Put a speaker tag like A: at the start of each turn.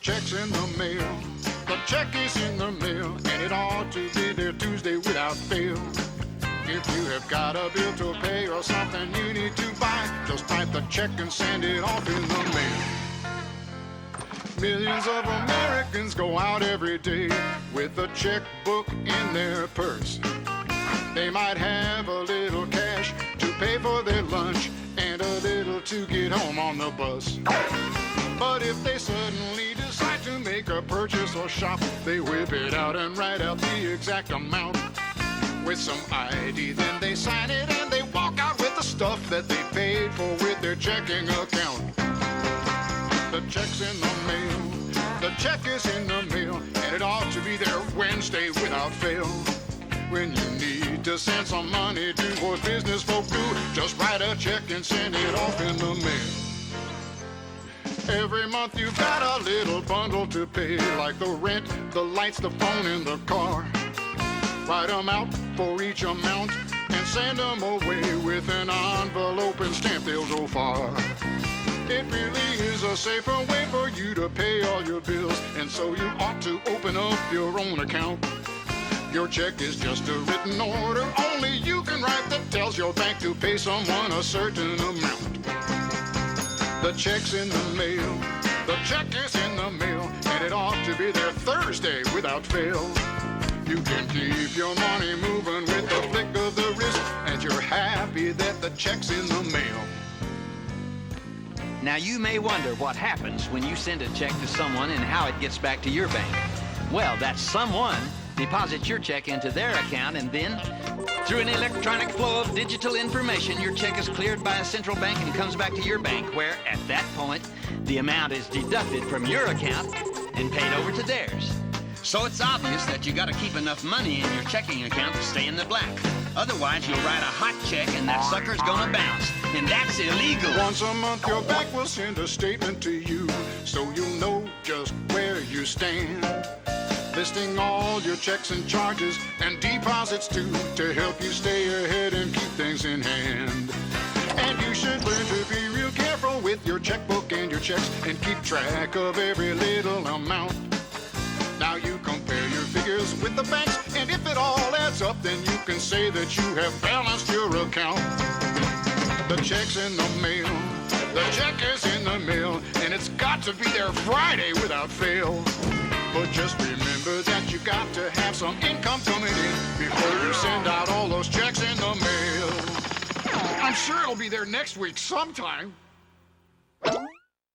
A: check's in the mail. The check is in the mail, and it ought to be there Tuesday without fail. If you have got a bill to pay or something you need to buy, just type the check and send it off in the mail. Millions of Americans go out every day with a checkbook in their purse. They might have a little cash to pay for their lunch and a little to get home on the bus. But if they suddenly decide to make a purchase or shop, they whip it out and write out the exact amount with some ID. Then they sign it and they walk out with the stuff that they paid for with their checking account. The check's in the mail, the check is in the mail, and it ought to be there Wednesday without fail. When you need to send some money, do what business folk do, just write a check and send it off in the mail. Every month you've got a little bundle to pay, like the rent, the lights, the phone, and the car. Write them out for each amount and send them away with an envelope and stamp they'll go far. It really is a safer way for you to pay all your bills, and so you ought to open up your own account. Your check is just a written order only you can write that tells your bank to pay someone a certain amount. The check's in the mail, the check is in the mail, and it ought to be there Thursday without fail. You can keep your money moving with the flick of the wrist, and you're happy that the check's in the mail.
B: Now you may wonder what happens when you send a check to someone and how it gets back to your bank. Well, that someone deposits your check into their account, and then through an electronic flow of digital information, your check is cleared by a central bank and comes back to your bank, where at that point the amount is deducted from your account and paid over to theirs. So it's obvious that you got to keep enough money in your checking account to stay in the black. Otherwise, you'll write a hot check and that sucker's gonna bounce, and that's illegal.
A: Once a month your bank will send a statement to you, so you'll know just where you stand, listing all your checks and charges and deposits too, to help you stay ahead and keep things in hand. And you should learn to be real careful with your checkbook and your checks and keep track of every little amount. Now you compare your figures with the banks, and if it all adds up, then you can say that you have balanced your account. The check's in the mail, the check is in the mail, and it's got to be there Friday without fail. But just remember that you got to have some income coming in before you send out all those checks in the mail. I'm sure it'll be there next week sometime.